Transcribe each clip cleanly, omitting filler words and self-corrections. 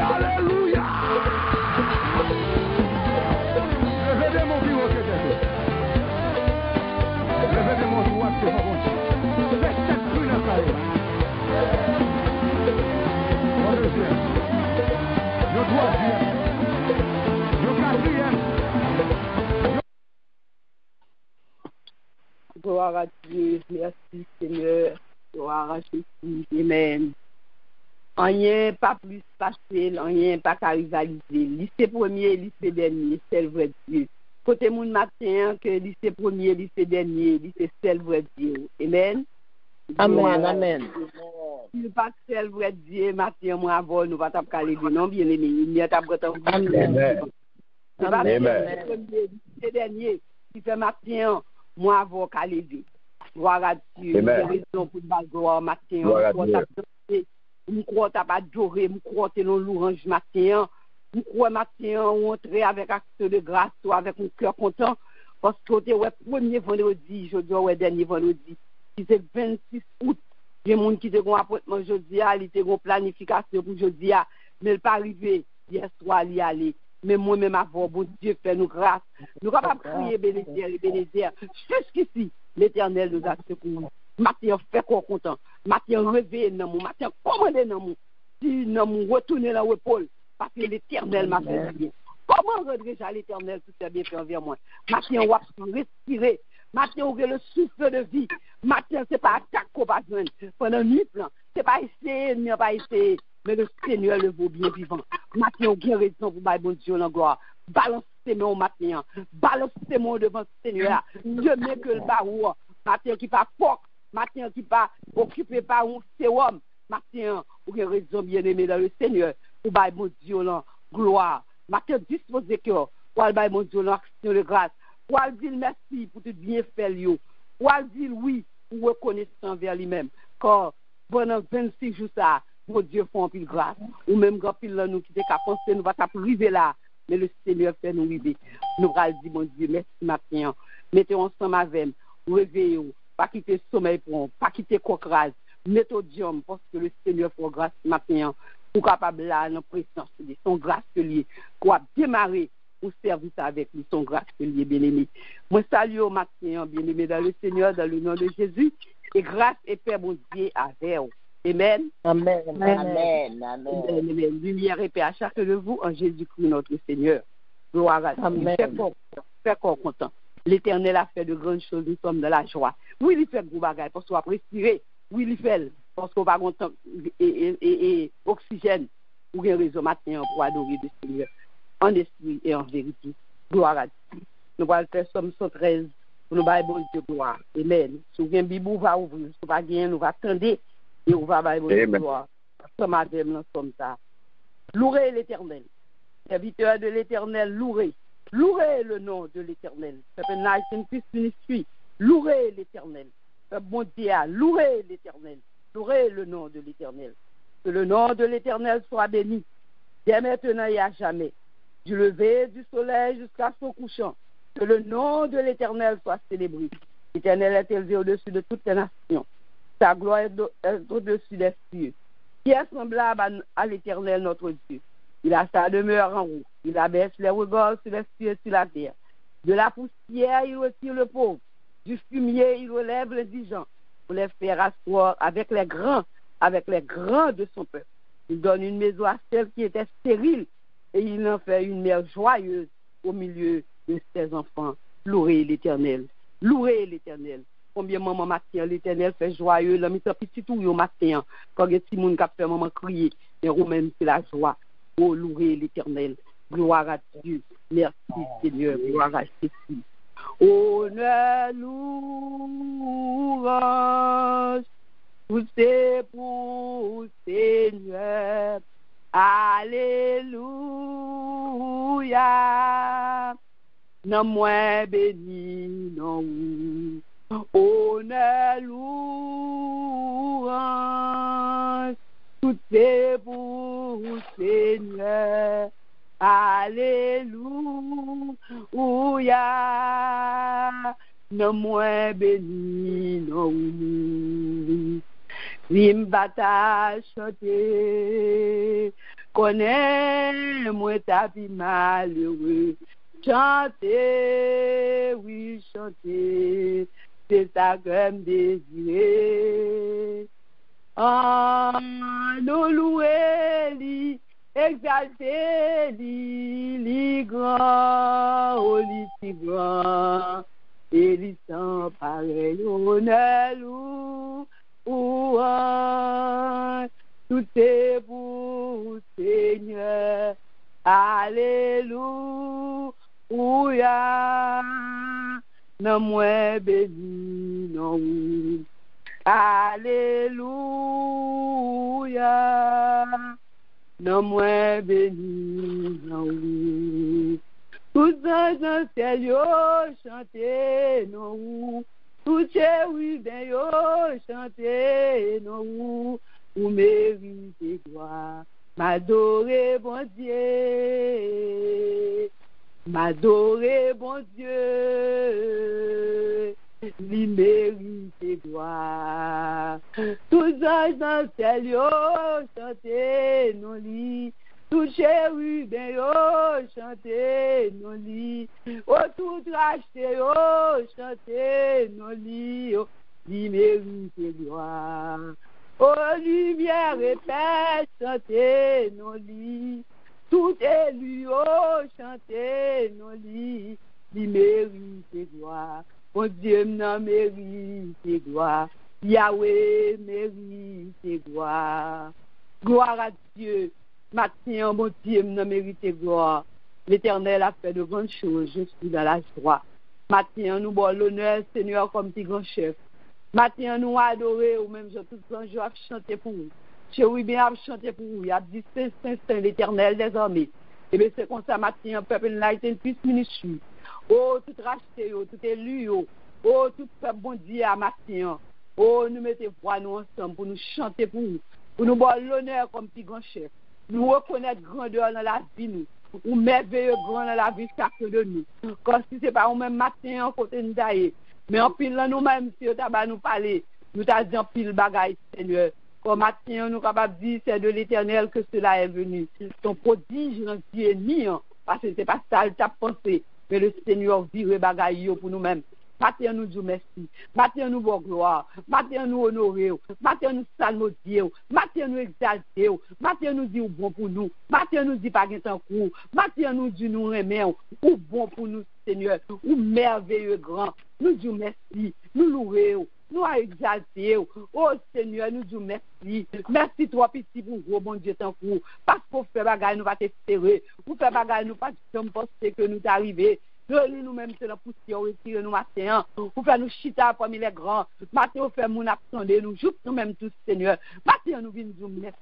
Alléluia. Levez mon bureau que levez mon droit que vous avez. Faites cette brûle en carré. Mon deuxième. Le troisième. Le quatrième. Gloire à Dieu, merci Seigneur, gloire à Jésus, amen. Rien pas plus facile, rien pas qu'à rivaliser. Lycée premier, lycée dernier, c'est le vrai Dieu. Côté moun matin, que lycée premier, lycée dernier, lycée c'est le vrai Dieu. Amen. Amen, amen. Si nous pas c'est le vrai Dieu, matin, moi, avant, nous va taper caler non, bien aimé. Il y a ta breton. Amen. C'est pas le premier, lycée dernier, qui fait matin, moi, avant, caler. Gloire à Dieu. J'ai raison pour le gloire matin. Je crois que tu n'as pas adoré, je crois que tu as l'orange matin. Je crois matin, on entrer avec acte de grâce, avec un cœur content. Parce que tu es le premier vendredi, je dis, dernier vendredi. C'est 26 août. Il y a des gens qui ont un appointement aujourd'hui, ils ont une planification pour aujourd'hui, mais il n'est pas arrivé. Hier soir, il y aller. Mais moi-même, avant, bon Dieu, fait nous grâce. Nous ne pouvons pas crier Bénézère. Jusqu'ici, l'Éternel nous a secourus. Matin, fait quoi content. Matin, réveillé dans mon. Matin, commandé dans mon. Si dans mon, retourner dans l'épaule. Parce que l'Éternel m'a fait bien. Comment redresser à l'Éternel tout ses bienfaits envers moi? Matin, on va respirer. Matin, on a le souffle de vie. Matin, ce n'est pas attaque qu'on va joindre. Pendant une nuit, ce n'est pas essayer, il n'y a pas essayé. Mais le Seigneur le vaut bien vivant. Matin, on a raison pour bailler bon Dieu en gloire. Balancez-moi au matin. Balancez-moi devant le Seigneur. Dieu mieux que le barreau. Matin, qui pas porc. Matin, qui pas occupé par un sérum. Matin, on a raison bien aimé dans le Seigneur. Pour bailler bon Dieu en gloire. Matin, disposez cœur. Pour bailler bon Dieu en action de grâce. Pour dire merci pour tout bien faire. Pour dire oui pour reconnaissance envers lui-même. Car pendant 26 jours, ça, mon Dieu fait un pile grâce. Ou même quand pile nous qui qu'à penser, nous va arriver là. Mais le Seigneur fait nous arriver. Nous allons dire, mon Dieu, merci matin. Mettez ensemble avec nous. Réveillez-vous. Pas quitter sommeil pour nous. Pas quitter coquerage. Mettez au Dieu parce que le Seigneur fait grâce matin. Pour capable là, dans présence de son grâce lié. Pour démarrer pour service avec lui, son grâce lié, bien-aimé. Moi, salue au matin, bien-aimé, dans le Seigneur, dans le nom de Jésus. Et grâce et paix, mon Dieu, avec vous. Amen. Amen. Amen. Amen. Lumière et paix à chacun de vous en Jésus-Christ, notre Seigneur. Gloire à Dieu. Faites qu'on content. L'Éternel a fait de grandes choses, nous sommes dans la joie. Oui, il fait gros bagages parce qu'on va respirer. Oui, il fait parce qu'on va content et oxygène pour une raison matin pour adorer le Seigneur en esprit et en vérité. Gloire à Dieu. Nous allons faire Somme 113 pour nous bailler bon Dieu gloire. Amen. Si vous avez un bibou, va ouvrir. Si vous n'avez pas gagné, nous va attendre et on va bailler bon Dieu gloire. Somme à Dem, nous sommes ça. Louez l'Éternel. Serviteur de l'Éternel, louez. Louez le nom de l'Éternel. Peuple Nation Peace Ministry. Louez l'Éternel. Peuple bon Dieu, louez l'Éternel. Louez le nom de l'Éternel. Que le nom de l'Éternel soit béni. Dès maintenant et à jamais. Du lever du soleil jusqu'à son couchant. Que le nom de l'Éternel soit célébré. L'Éternel est élevé au-dessus de toutes les nations. Sa gloire est au-dessus des cieux. Qui est semblable à l'Éternel notre Dieu? Il a sa demeure en haut. Il abaisse les regards sur les cieux et sur la terre. De la poussière, il retire le pauvre. Du fumier, il relève les indigents. Pour les faire asseoir avec les grands de son peuple. Il donne une maison à celle qui était stérile. Et il en fait une mère joyeuse au milieu de ses enfants. Louez l'Éternel. Louez l'Éternel. Combien de moments matin l'Éternel fait joyeux, l'homme est petit tout au matin. Quand il y a des gens qui font maman crier, et même c'est la joie. Oh, louez l'Éternel. Gloire à Dieu. Merci Seigneur. Gloire à Jésus. Honneur, louange, tout c'est pour Seigneur. Alléluia. Non moins béni, non. Honneur, louange, tout c'est pour Seigneur. Alléluia, non moins béni, non. Vim bata chanter, connais moi ta vie malheureux. Chanter, oui, chanter, c'est ça que me désirer. Nous louer, li, exalter, li grand, oh, li si grand, et li sans pareil, honneur, tout est pour Seigneur. Alléluia. Non moins béni, non. Alléluia. Non moins béni, non. Tous dans ciel yo chanter, non. Tout oui, ben yo chanter, non. Ou mérite gloire. M'adorer, bon Dieu. M'adorer, bon Dieu. Lui mérite gloire. Tous anges dans le ciel, yo, chanter, non li. Tout chérubin, yo, chanter, non li. Oh, tout racheté, yo, chanter, non li. Oh, lui mérite gloire. Oh, lumière répète, chantez, non lit. Tout élu, oh, chantez, non lit. Il mérite gloire. Mon Dieu m'en mérite gloire. Yahweh mérite gloire. Gloire à Dieu. Maintenant, mon Dieu m'en mérite gloire. L'Éternel a fait de grandes choses. Je suis dans la joie. Maintenant, nous avons l'honneur, Seigneur, comme petit grand chef. Maintenant, nous adorons, ou même, tout le temps, je vais chanter pour vous. Je vais bien chanter pour vous. Il y a dit, c'est l'Éternel des armées. Et bien, c'est comme ça, maintenant, peuple Light Peace Ministry. Oh, tout racheté, tout élu, oh, tout peuple bon Dieu à matin. Oh, nous mettons voix nous ensemble pour nous chanter pour vous. Pour nous avoir l'honneur comme petit grand chef. Nous reconnaître grandeur dans la vie, nous. Ou merveilleux grand dans la vie chacun de nous. Comme si ce n'est pas au même matin, en côté de nous. Mais en pile, nous-mêmes, si on a nous parler, nous t'as dit en pile bagaille, Seigneur. Comme matin, nous sommes capables de dire, c'est de l'Éternel que cela est venu. Ton prodige dans Dieu ni, parce que ce n'est pas ça que tu as pensé, mais le Seigneur vire bagaille pour nous-mêmes. Matin, nous disons merci. Matin, nous bon gloire. Matin, nous honorons. Matin, nous salmodions. Matin, nous exaltons. Matin, nous disons bon pour nous. Matin, nous disons pas qu'il y a un coup. Matin, nous disons nous remettons. Ou bon pour nous, Seigneur. Ou merveilleux grand. Nous disons merci. Nous louons. Nous exaltons. Oh Seigneur, nous disons merci. Merci toi, petit pour gros bon Dieu, tant coup. Parce qu'on fait bagaille, nous va t'espérer. Ou fait bagaille, nous pas penser que nous t'arrivons. Nous-mêmes, c'est la poussière, retire nous matin. Vous faites nous chita parmi les grands. Matin, vous faites mon attendre, nous jouons nous-mêmes tous, Seigneur. Matin, nous venons nous merci.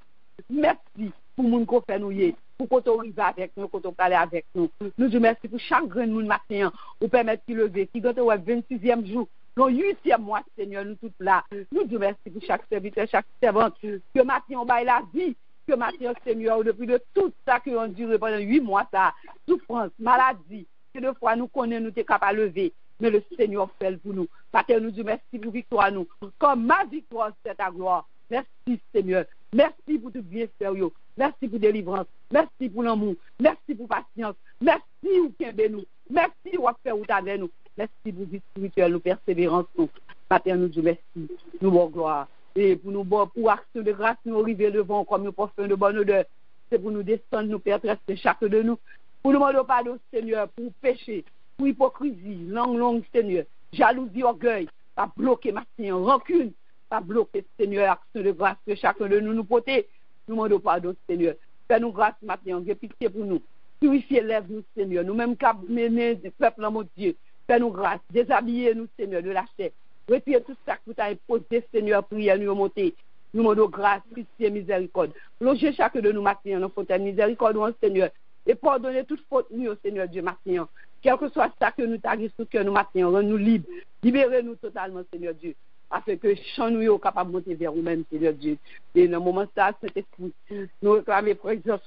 Merci pour mon qu'on fait nous y. Pour qu'on t'arrive avec nous, qu'on t'aille avec nous. Nous disons merci pour chaque grain de nous matin. Vous permettez de lever. Qui doit être 26e jour. Le 8e mois, Seigneur, nous tous là. Nous disons merci pour chaque serviteur, chaque servante. Que matin, on baille la vie. Que matin, Seigneur, depuis de tout ça qui ont duré pendant 8 mois, ça. Souffrance, maladie. Deux fois nous connaissons, nous sommes capables de lever, mais le Seigneur fait pour nous. Matin, nous disons merci pour victoire nous. Comme ma victoire, c'est ta gloire. Merci Seigneur. Merci pour tout bien sérieux. Merci pour délivrance. Merci pour l'amour. Merci pour patience. Merci pour qui nous. Merci pour faire ou avec nous. Merci pour vie spirituelle, nous persévérance nous. Matin, nous disons merci. Nous bon gloire. Et pour nous pour action de grâce, nous arriver devant comme nous parfum de bonne odeur. C'est pour nous descendre, nous perdre chacun de nous. Pour nous demander pardon, Seigneur, pour péché, pour hypocrisie, langue, Seigneur, jalousie, orgueil, pas bloquer matin, rancune, pas bloquer, Seigneur, action de grâce que chacun de nous porter. Nous demandons pardon, Seigneur. Fais-nous grâce matin, Dieu, pitié pour nous. Purifiez, lève-nous, Seigneur. Nous-mêmes, cap mener du peuple, mon Dieu. Fais-nous grâce. Déshabillez-nous, Seigneur, de la chair. Retirez tout ça que vous avez posé, Seigneur, prière, nous monter. Nous demandons grâce, pitié, miséricorde. Logez chacun de nous matin, dans fontaine, miséricorde, Seigneur. Et pardonner toute faute, nous, au Seigneur Dieu, matin. Quel que soit ça que nous t'arrive sous cœur, nous, matin, rends-nous libres. Libérez-nous totalement, Seigneur Dieu. Afin que chant nous soyons capables de monter vers vous-même, Seigneur Dieu. Et dans le moment ça, cet esprit, nous réclamons présence.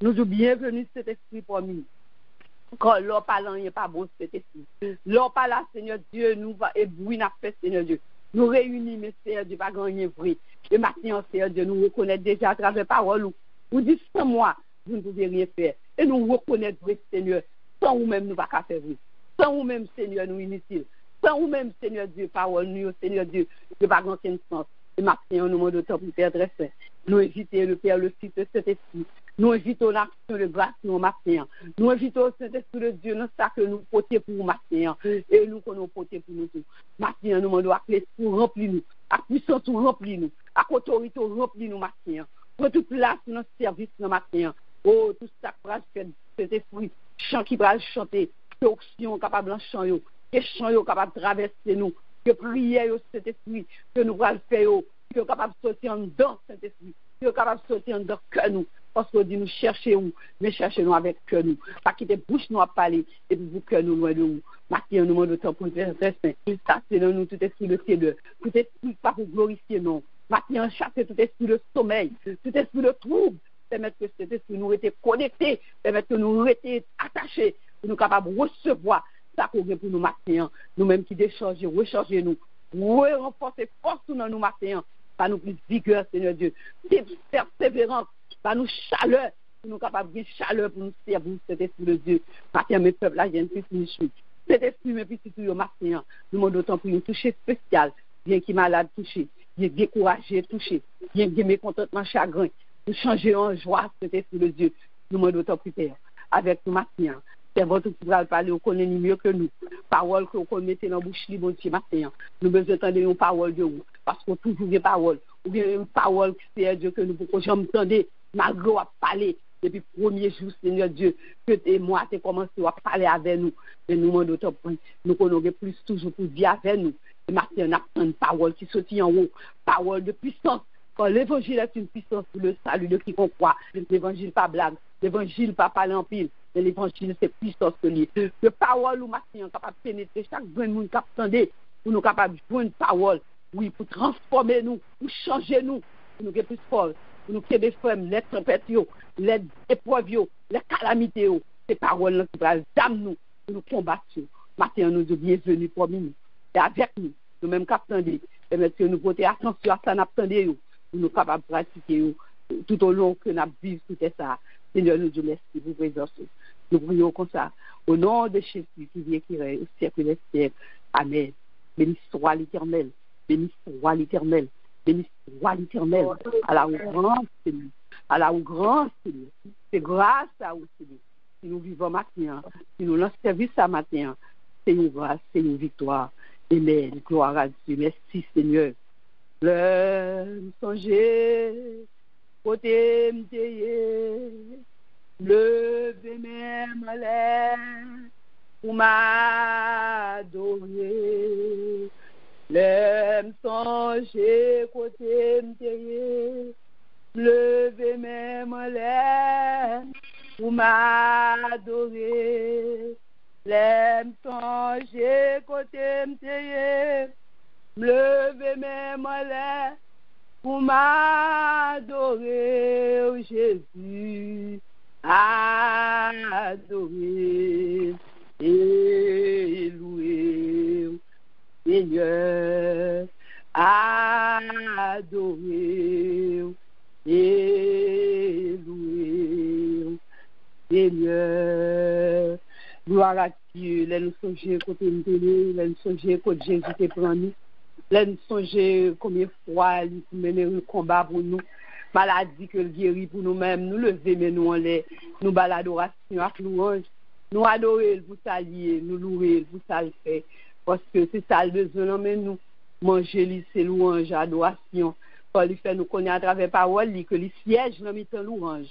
Nous sommes bienvenus cet esprit parmi nous. Quand l'on parle, il n'est pas bon cet esprit. L'on parle, Seigneur Dieu, nous va éblouir n'a fait, Seigneur Dieu. Nous réunissons, mais Seigneur Dieu, pas gagner vrai. Et maintenant, Seigneur Dieu, nous reconnaissons déjà à travers parole. Vous dites sans moi, vous ne pouvez rien faire. Et nous reconnaissons vrai, Seigneur, sans vous-même, nous ne pouvons pas faire vrai. Sans vous-même, Seigneur, nous inutiles. Sans vous-même, Seigneur Dieu, parole, nous, Seigneur Dieu, ne pas aucun sens. Et maintenant, nous demandons temps pour Père très saint. Nous invitons le Père, le Fils, le Saint-Esprit. Nous invitons l'action de grâce nous matin. Nous invitons le Saint-Esprit de Dieu dans ça que nous portons pour matin. Et nous qu'on nous portons pour nous tous. Matin, nous demandons à clé pour remplir nous. À puissance pour remplir nous. À autorité pour remplir nous matin. Pour toute place dans notre service dans matin. Oh, tout ça qui va faire cet esprit. Chant qui va chanter. Que action capable de chanter. Que chant capable de traverser nous. Que prière cet esprit. Que nous allons faire. Que capable de sortir en dedans cet esprit. Que capable de sortir en dedans que nous. Parce qu'on dit nous cherchons, mais cherchons avec que nous. Pas quitter bouche nous à parler, et puis vous que nous loin de nous. Maintenant, nous demandons temps pour faire très saint. Ça, c'est dans nous tout esprit de Seigneur. Tout esprit pas pour glorifier non. Maintenant, chasser tout esprit de sommeil, tout esprit de trouble. Permettre que cet esprit nous était connecté, permettre que nous étions attachés, pour nous capables de recevoir ça qu'on veut pour nous maintenant. Nous-mêmes qui décharger, recharger nous, renforcer force dans nous maintenant. Pas nous plus vigueur, Seigneur Dieu. Persévérance. Par nous chaleur, pour nous capables de chaleur pour nous servir cet esprit de Dieu. Maintenant, mes peuples, là, il y a une petite chute. Cet esprit, mes petits tuyaux, maintenant, nous demandons autant pour nous toucher spécial, bien qui malade touché, bien découragé touché, bien mécontentement chagrin, nous changer en joie cet esprit de Dieu. Nous demandons autant pour Père, avec nous maintenant. C'est votre qui va parler, on connaît mieux que nous. Parole que vous mettez dans la bouche libre, bon matin. Nous besoin d'entendre une parole de vous, parce qu'on toujours des paroles, ou bien une parole qui c'est Dieu que nous pouvons jamais entendre. Malgré à parler depuis le premier jour, Seigneur Dieu, que moi, tu as commencé à parler avec nous. Mais nous demandons autant pour nous connaissons plus toujours pour dire avec nous. Et maintenant, on a une parole qui sortit en haut, parole de puissance. Quand l'évangile est une puissance pour le salut de quiconque croit, l'évangile pas blague, l'évangile pas parler en pile, mais l'évangile c'est puissance que lui. Le parole ou maintenant capable de pénétrer chaque bon monde qui attendait, pour nous capable de jouer une parole, oui, pour transformer nous, pour changer nous, pour nous être plus forts. Nous qui des femmes, les tempêtes, les épreuves, les calamités, ces paroles qui vont nous, pour nous combattre. Maintenant, nous sommes bienvenus parmi nous. Et avec nous, nous-mêmes qui attendons, permettre que nous porter attention à ça, nous attendons, pour nous capables de pratiquer tout au long que nous vivons tout ça. Seigneur, nous vous merci pour votre présence. Nous prions comme ça, au nom de Jésus qui vient, qui règne au siècle des siècles. Amen. Béni soit l'Éternel. Béni soit l'Éternel. Béni soit l'Éternel, à la grand Seigneur, à la grand Seigneur. C'est grâce à vous, Seigneur. Si nous vivons maintenant, si nous lançons service à matin, c'est une grâce, c'est une victoire. Amen. Gloire à Dieu. Merci, Seigneur. Le songer, côté m'teye, lever même l'air, pour m'adorer. L'aime songer côté m'teye, lever même l'air pour m'adorer. L'aime songer côté m'teye, lever même l'air pour m'adorer. Oh, Jésus, adorer et louer. Seigneur, adorer et louer. Seigneur, gloire à Dieu. Là, nous songeons côté nous, là, nous songeons côté Jésus qui prend nous. Là, nous songeons combien de fois il mène un combat pour nous. Maladie que le guérit pour nous-mêmes. Nous lever, mais nous en l'air. Nous bas l'adoration avec louange. Nous adorer pour s'allier, nous louer pour ça le faire. Parce que c'est ça le besoin, mais nous manger, c'est louange, adoration. Quand il fait nous connaître à travers parole, que les sièges dans le louange.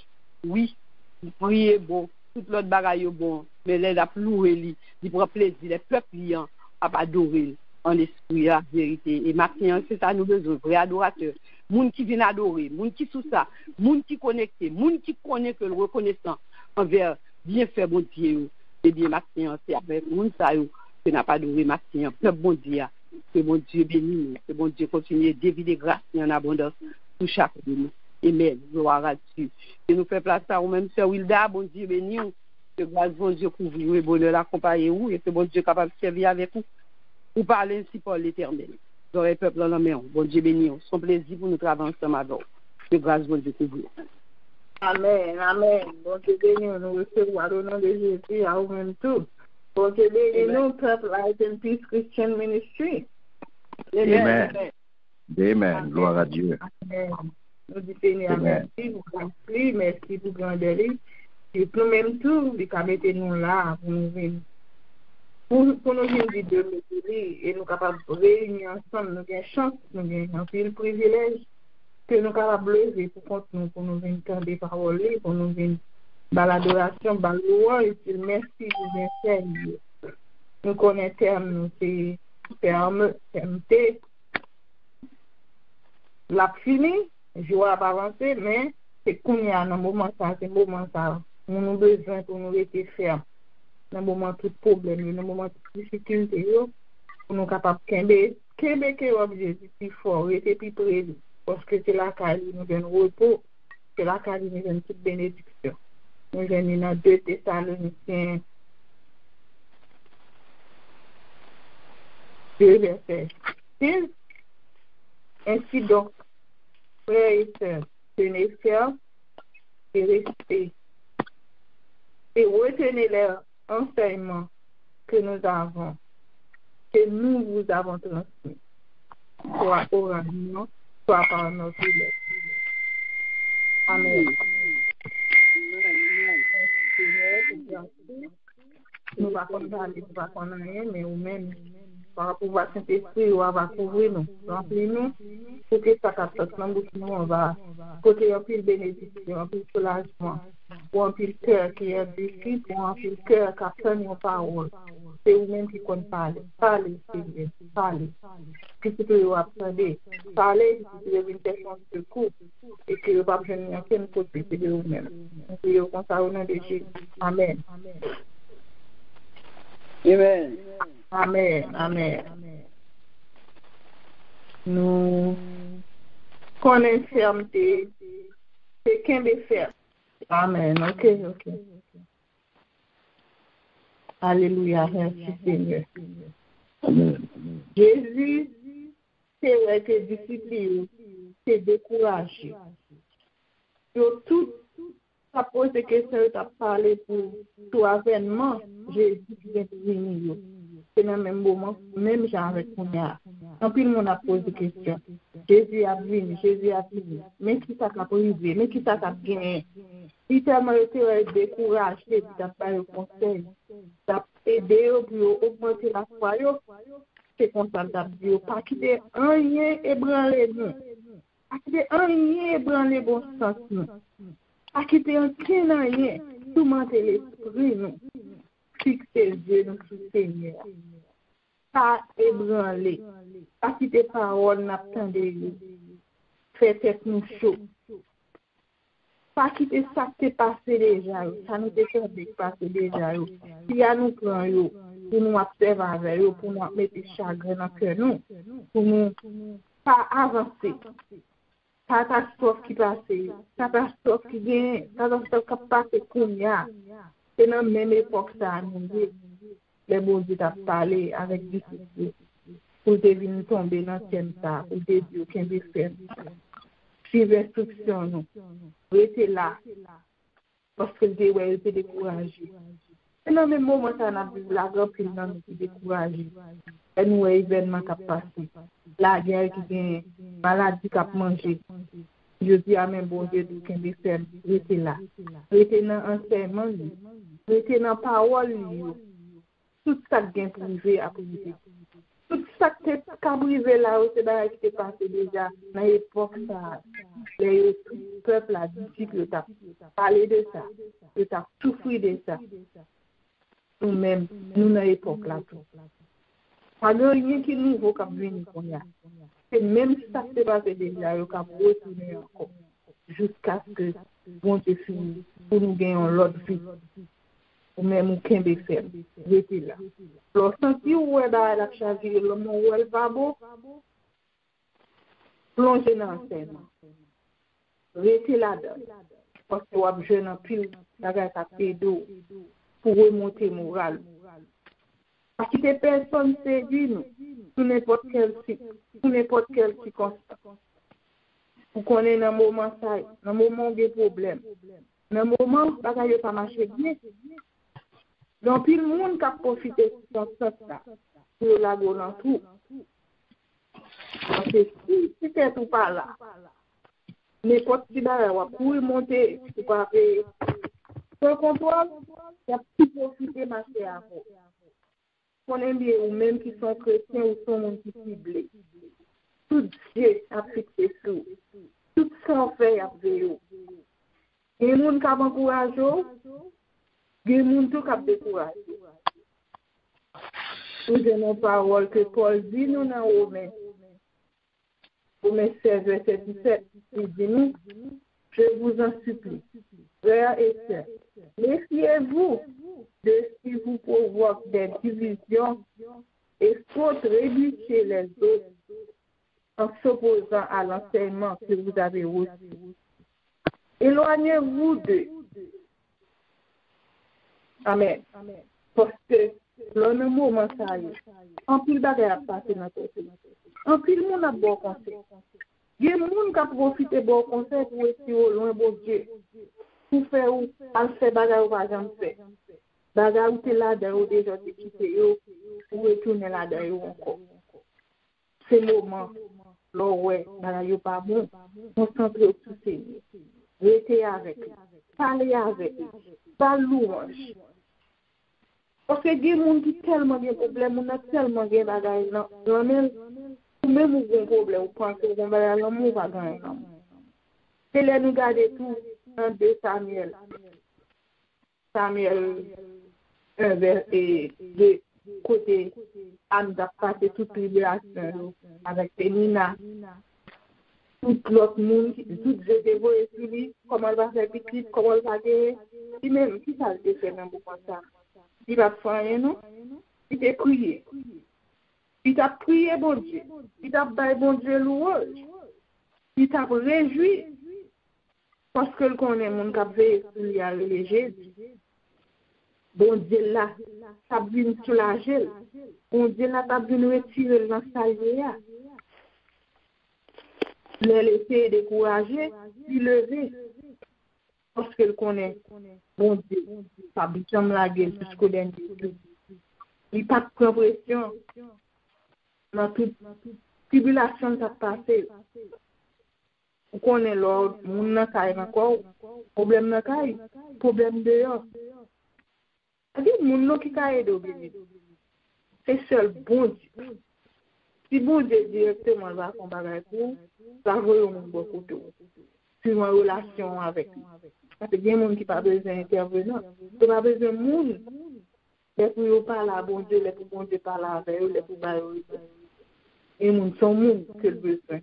Oui, il prie bon, toute l'autre bagaille bon, mais il a loué, il prend plaisir, les peuples liants à adorer en esprit, la vérité. Et maintenant, c'est ça nous besoin, vrai adorateur. Moun qui vient adorer, moun qui sous ça, moun qui connecté, moun qui connaît que le reconnaissant envers bien fait bon Dieu. Et bien maintenant, c'est avec moun ça que n'a pas adoré maintenant. Que bon Dieu, que bon Dieu bénisse, que bon Dieu continue de dévider grâce et en abondance pour chaque de nous. Amen. Gloire à Dieu. Et nous fait place à vous-même, Sœur Wilda, bon Dieu béni, que grâce bon Dieu couvre vous et bonheur l'accompagne vous, et que bon Dieu capable de servir avec vous, pour parler ainsi par l'Éternel. Dans les peuples en la main, bon Dieu béni, son plaisir pour nous travailler ensemble avec vous. Que grâce bon Dieu couvre. Amen, amen. Bon Dieu béni, nous recevons au nom de Jésus, à vous-même tout. Bon Dieu béni, nous, peuple Light and Peace Christian Ministry. Amen. Amen. Gloire à Dieu. Amen. Nous disons Seigneur, merci pour la merci pour grandeur. Et pour nous-mêmes tout, nous mettons là pour nous venir. Pour nous venir de métier et nous capables de réunir ensemble, nous avons chance, nous avons un privilège que nous capables de lever pour nous venir faire des paroles, pour nous venir dans l'adoration, dans le louange, et puis merci pour bien faire. Nous connaissons terme, nous c'est ferme, fermeté. La fini, je vais avancer, mais c'est qu'on y a un moment ça, c'est un moment ça. Nous avons besoin pour nous rester fermes. Dans le moment tout problème, dans le moment de difficulté, pour nous capables de Québec objectif plus fort, rester plus près, parce que c'est la caille nous donne repos, c'est la caille nous donne toute bénédiction. Nous venons dans 2 Thessaloniciens 2 verset 6. Ainsi donc, frères et sœurs, tenez ferme et restez. Et retenez les enseignements que nous vous avons transmis, soit oralement, soit par notre lettre. Amen. Nous ne va pas parler, nous ne va pas rien, mais nous-mêmes, par rapport à Saint-Esprit, on va couvrir nous, remplir nous, pour que ça capte dans le nous, on va côté un peu de bénédiction, un peu de soulagement, pour un peu de cœur qui est défi, pour un peu de cœur qui a fait nos paroles. C'est vous-même qui compte parler. Parlez, Seigneur, parlez. Que tu peux apprendre, parler, que tu peux une personne de secours, et que vous ne pouvez pas venir aucun côté de vous-même. Nous prions comme ça au nom de Jésus. Amen. Amen. Amen. Amen. Nous connaissons fermeté. C'est qu'un des fermes. Amen. Ok. Alléluia. Merci Seigneur. Amen. Jésus, c'est vrai que discipline, c'est découragé. Sur tout, ça pose des questions, tu as parlé pour tout avènement, Jésus vient de venir. C'est dans le même moment, même genre avec Kounia. En plus, on a posé des questions. Jésus a venu. Mais qui ça a privé? Mais qui ça a gagné? Il t'a été découragé, il t'a pas eu conseil. Il t'a aidé pour augmenter la foi. C'est comme ça, il t'a dit, pas quitter un lien ébranlé nous. Pas quitter un lien ébranlé bon sens nous. Pas quitter un lien, tout monter l'esprit nous. Fixer les yeux dans le Seigneur. Pas ébranler. Pas quitter parole, n'attendez. Faites tête nous chaud. Pas quitter ça qui s'est passé déjà. Ça nous est passé déjà. Si à nous prendre, pour nous observer avec eux, pour nous mettre chagrin dans le cœur, nous, pour nous pas avancer. Catastrophe qui passe, catastrophe qui vient, catastrophe qui passe comme ça. C'est dans la même époque ça nous dit. Les bons Dieu t'a parlé avec difficulté. Pour devenir tomber dans le temps, pour Dieu qui est fait. Suivez l'instruction, nous. Restez là. Parce que Dieu est découragé. Et dans le même moment, ça n'a vu la grande pile dans nous qui découragé. Et nous, événement qui a passé. La guerre qui vient, maladie qui a mangé. Je dis à mes bon Dieu qui est fait. Restez là. Restez dans l'enseignement. Restez dans la parole. Tout ça qui est privé à privé. Tout ça qui est privé là, c'est ce qui est passé déjà dans l'époque. Les peuples, la disciple, ont parlé de ça. Ils ont souffert de ça. Nous-mêmes, nous dans l'époque là. Pas de rien qui nous vaut comme venir pour nous. C'est même ça qui s'est passé déjà, ils ont retourné encore. Jusqu'à ce que bon Dieu finisse pour nous gagner l'autre vie. Ou même ou qu'un béfère. Restez là. Lorsqu'on dit où est la chavire, le mot où elle va beau, plongez dans l'enseignement. rester là-dedans. Parce que vous avez besoin d'un pile d'eau pour remonter le moral. Parce que les personnes séduisent nous, sous n'importe quelle circonstance. Vous connaissez dans le moment ça, dans le moment des problèmes. Dans le moment, ça ne va pas marcher bien. Donc, tout le monde qui a profité de ça, pour la go dans tout. Parce que si c'est tout par là, n'importe qui va pour monter, tu peux faire le contrôle, il y a plus profité de marcher à vous. On aime bien, ou même qui sont chrétiens ou sont monde qui ciblés. Tout Dieu a fixé sur tout ça on fait à veiller. Il y a des gens qui ont encouragé, il y a des gens qui ont découragé. Nous avons une parole que Paul dit nous dans Romains. Romains 16, verset 17, il dit nous, je vous en supplie, frères et sœurs, méfiez-vous de ce qui vous provoque des divisions et faites réduire les autres en s'opposant à l'enseignement que vous avez reçu. Éloignez-vous d'eux. Amen. Parce que dans le moment ça y est, en pile bagarre a passé dans notre pays. En pile monde a bon conseil. Il y a des gens qui profitent de bon conseil pour être au loin bon Dieu. Pour faire ou à faire bagarre ou pas jamais faire. Bagarre ou là dedans déjà quitté pour retourner là dedans encore. C'est le moment là ouais, bagarre pas bon. Concentrez sur Seigneur. Restez avec lui. Parlez avec lui. Pas louange. Parce que il y a des gens qui ont tellement de problèmes, on a tellement de bagages. Même si vous avez un problème, vous pensez que vous avez un mot, va gagner. C'est là nous garder tout en 2 Samuel. Samuel 1 verset 2 côté Anne a passé toute tribulation avec Pénina. Tout l'autre monde, tout je dévoile sur lui, comment elle va faire petit, comment elle va guérir. Et même, qui ça le fait même pour ça? Il va faire rien, non? Il t'a prié. Il t'a prié, bon Dieu. Il t'a baillé, bon Dieu, louange. Il t'a réjoui. Parce que le connaît, mon cap veille sur lui à Jésus. Bon Dieu là, ça vient soulager. Bon Dieu là, ça vient retirer dans sa vie. Le laisser décourager, il lever. Parce que le connaît, bon Dieu, ça vient la gueule jusqu'au dernier. Il n'y a pas de pression. Dans toute tribulation qui a passé. Vous connaissez l'ordre, mon n'a encore, problème n'a pas, problème dehors. C'est-à-dire, mon qui a aidé au bébé. C'est seul bon Dieu. Si bon Dieu directement va combattre pour, ça va vous beaucoup de sur une relation avec lui. Parce qu'il y a des gens qui n'ont pas besoin d'intervenir. Ils n'ont pas besoin de monde. Les pour parler à bon Dieu, les pour bon Dieu parler avec eux, les pour parler. Et les gens sont monde que le besoin.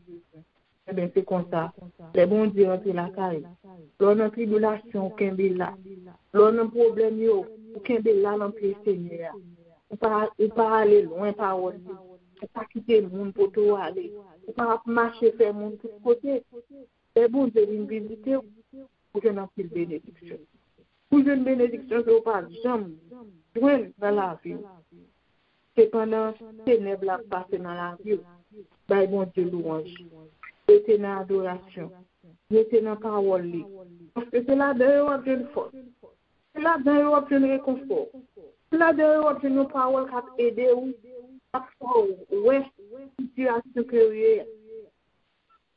Eh bien, c'est comme ça. Les bons Dieu entrent la caille. L'on a tribulation, aucun là. L'on a problème, aucun là dans le Seigneur. On ne pas aller loin, pas on ne pas quitter le monde pour tout aller. On ne pas marcher faire le monde de tous côtés. Les bons Dieu viennent visiter pour que nous ayons une bénédiction. Pour une bénédiction, ce n'est pas jamais loin dans la vie. C'est pendant que les ténèbres passent dans la vie. Ben, bon Dieu, louange. Restez dans l'adoration, restez dans la parole. Parce que c'est là-dedans qu'il y a une force. C'est là-dedans qu'il y a un réconfort. C'est là-dedans qu'il y a une parole qui aide ou à faire situation que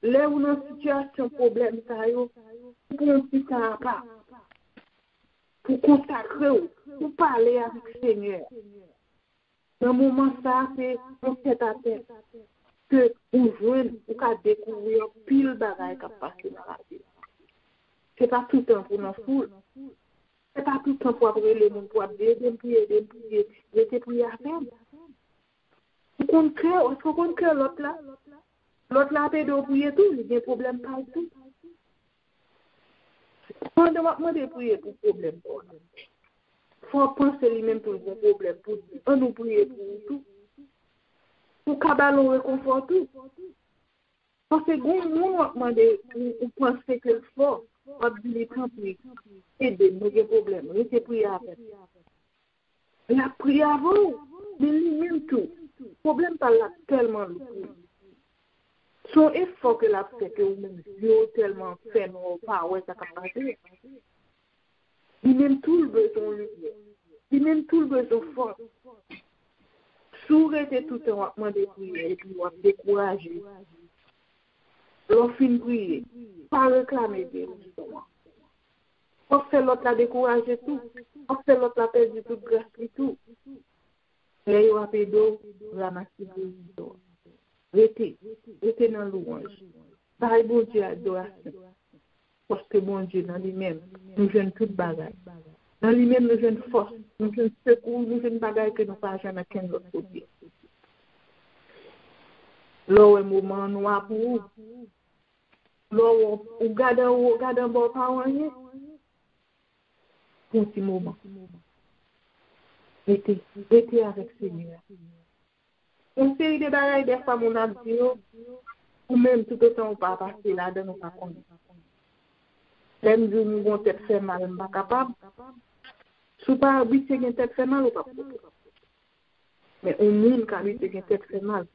là où dans une situation problème, pour un petit temps pour consacrer, pour parler avec le Seigneur. Dans le moment ça, c'est un tête à tête. Que vous jouez, vous pouvez découvrir pile de bagages qui passent dans la vie. Ce n'est pas tout le temps pour nous foule. Ce n'est pas tout le temps pour appeler les gens, pour prier, rester prier à faire. Vous comprenez l'autre là? L'autre là, peut prier tout, il y a des problèmes partout. Quand on demande de prier pour problème, il faut penser lui-même pour le problème. On nous prie pour tout. Pour qu'à ballon réconfort tout. Parce que on pense que le fort, on dit les temps aider nos problèmes, rester prier avec. La prière avant, mais lui-même tout. Le problème pas là tellement le son effort que la fait que vous-même, tellement fait nos pas, ouais, ça capacité. Il même tout le besoin lumière. Il même tout le besoin fort. Souhaiter tout le temps de prier et puis on décourager. L'on finit prier, pas réclamer Dieu, justement. On fait l'autre la décourager tout. On fait l'autre la perdre toute grâce et tout. Là, il y a un peu d'eau, ramasser l'eau. Restez dans le louange. Pareil, bon Dieu, adoration. Parce que bon Dieu, dans lui-même, nous jeunes toute bagaille. Dans lui-même, nous jeunes force, nous jeunes secours, nous jeunes bagaille que nous ne faisons jamais qu'un autre côté. Là, un moment noir pour vous. Là, on garde un bon parent. Pour un petit moment. Restez avec Seigneur. On série de bagailles des fois, mon ami, ou même tout le temps, on va passer là-dedans, on va connaître. Même si nous avons tête fait mal, on n'est pas capable. Si on pas habitué à tête fait mal, on pas capable. Mais au monde qui habitué à tête fait mal,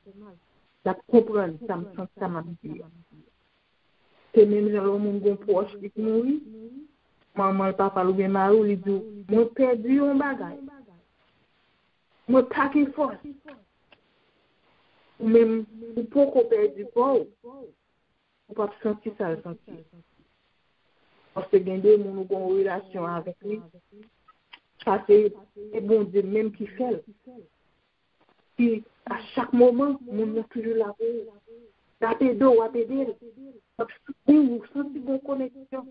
ça comprend, ça m'a dit. C'est même si on a un proche qui mourit, maman, le papa, le bien mari, il dit, moi perdu un bagage. Moi pas qu'il force. Même pour qu'on perde du poids, on ne peut pas sentir ça le sentir. Parce que il y a des gens qui ont une relation avec lui. Ça, c'est bon Dieu même qui fait. Puis, à chaque moment, on est toujours là pour taper d'eau, taper d'elle. Vous sentez une connexion.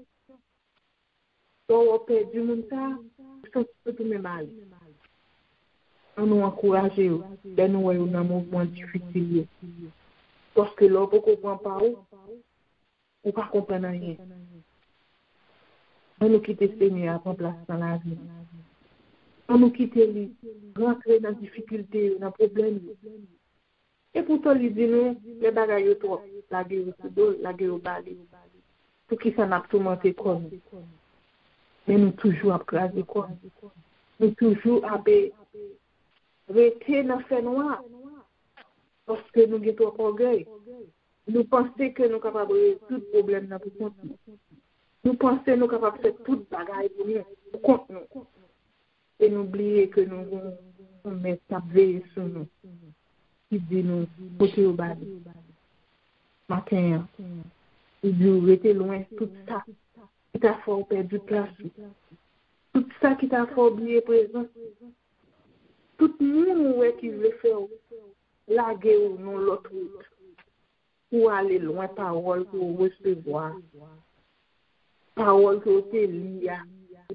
Donc, on perd du monde, vous sentez tout le mal. On nous encourage, de nous dans un mouvement difficile. Parce que là, on ne comprend pas où, on ne peut pas comprendre rien. On nous quitte le Seigneur à prendre place dans la vie. On nous quitte lui, rentrer dans la difficulté, dans le problème. Et pourtant, il dit nous, les bagailles trop, la guerre au dos, la guerre au balai. Pour qui ça n'a pas tourmenté comme nous. Mais nous toujours à craser comme nous. Toujours à rester dans le fait noir. Parce que nous avons trop orgueil. Nous pensons que nous sommes capables de résoudre tout problème dans le continent. Nous pensons que nous sommes capables de faire toute bagaille pour nous, contre nous. Et nous oublions que nous mettons à veiller sur nous. Qui dit nous, côté au bas. Matin, il dit, restez loin, tout ça qui t'a fait perdre place. Tout ça qui t'a fait oublier présent. Tout le monde qui veut faire la guerre ou non l'autre route. Pour aller loin, parole pour recevoir. Parole que tu lis,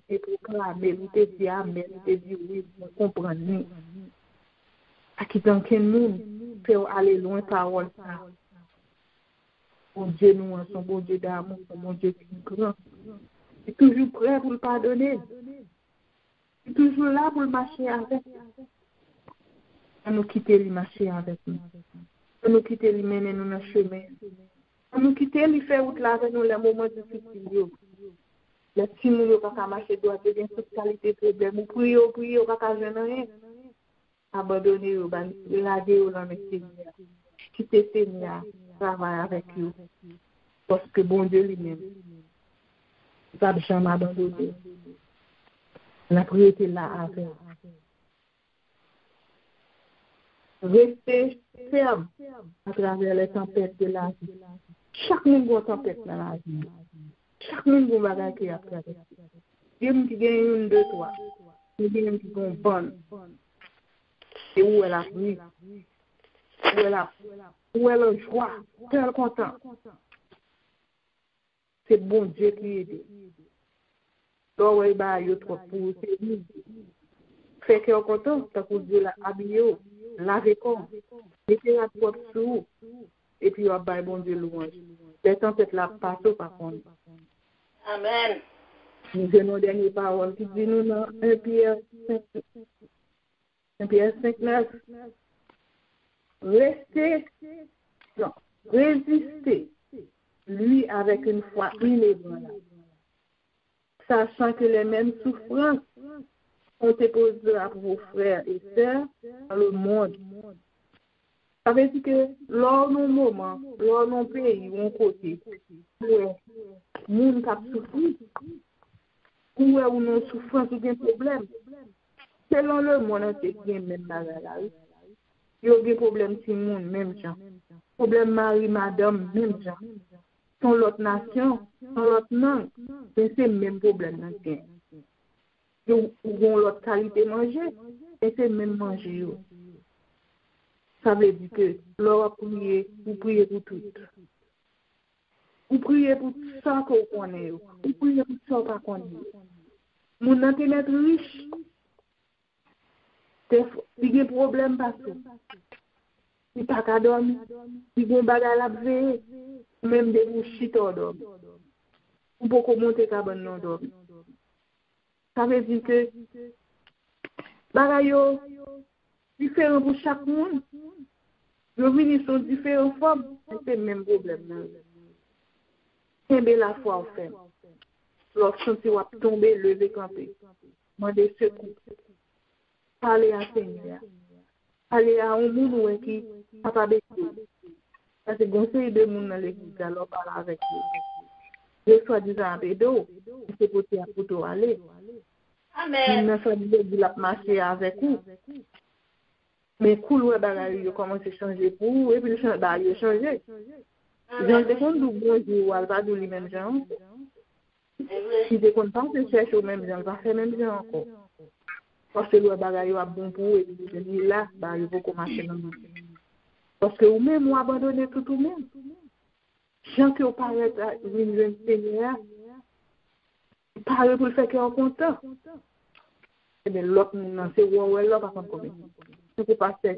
tu proclamer, tu dis amen, tu dis oui, vous comprenez. À qui dans quel monde peut aller loin, parole ça. Bon Dieu, nous sommes bon Dieu d'amour, bon Dieu qui est grand. Il est toujours prêt pour le pardonner. Il est toujours là pour le marcher avec. On nous quitte lui marcher avec nous. On nous quitte lui mener nous dans le chemin. On nous quitte lui faire route là avec nous les moments difficiles. Les petits nous ne peuvent pas marcher droit, il y a toute qualité de problème. Vous priez, vous ne pouvez pas faire rien. Abandonnez, vous laguez dans le Seigneur. Quittez le Seigneur, travaillez avec vous. Parce que bon Dieu lui-même, il ne va jamais abandonner. La prière est là avec. Restez ferme à travers les tempêtes de la vie. Chaque monde a une tempête dans la vie. Chaque monde a un bagage qui a traversé. Il y a qui gagne une, deux, trois. Il y a qui gagne bonne. Et où est la pluie? Où est la joie? Quel content? C'est bon Dieu qui aide. Donc, il y a trop pour vous. Fait que content, t'as pour Dieu habillé, laver corps, mettez la porte sous, et puis on va bon Dieu louange. Les tempêtes la passent par contre. Amen. Nous avons dernière parole qui dit nous dans 1 Pierre 5, 9. Restez, non, résister, lui, avec une foi inébranlable, sachant que les mêmes souffrances sont déposées à vos frères et sœurs dans le monde. Ça veut dire que lors d'un moment, lors d'un pays ou un côté, où le monde a souffert, où nous souffrons ou des problèmes, selon le monde entier, il y a même bagarre. Il y a des problèmes sur le monde, même gens. Problème mari, madame, même gens. Sont l'autre nation, sont l'autre langue, c'est le même problème. Ils ont l'autre qualité de manger, et c'est le même manger. Ça veut dire que l'on prier, vous priez pour tout. Vous priez pour ça qu'on connaît. Vous priez pour ça qu'on connaît. Mon internet riche. Il y a des problèmes partout. Il n'y a pas qu'à dormir. Il y a des bagages à veiller. Même des bouchites à dormir. Ou beaucoup monter cabane à dormir. Ça veut dire que bagages différents pour chaque monde. Les vignes sont différentes formes. C'est le même problème. C'est la foi au fait. Lorsque tu vas tomber, lever, camper. Demander secours. Parler à Seigneur. Aller à un monde qui n'a pas besoin. Parce que conseil de monde dans l'église, alors parler avec eux. Je sois disant un peu d'eau, c'est pour toi aller. Amen. Une famille qui a marché avec vous. Mais cool, ouais, il a commencé à changer pour vous, et puis il a changé. J'en ai compte du bon jour, elle va donner les mêmes gens. Si tu comptes pas, tu cherches aux mêmes gens, va faire même gens encore. Parce que le bagage est bon pour eux, et puis je dis là, il faut commencer dans le monde. Parce que vous-même, vous abandonnez tout vous-même. Gens qui ont parlé d'une Seigneur, ils parlent pour le faire qu'ils sont contents. Et bien, l'autre, c'est l'autre, par contre, comme ça. Ne pas faire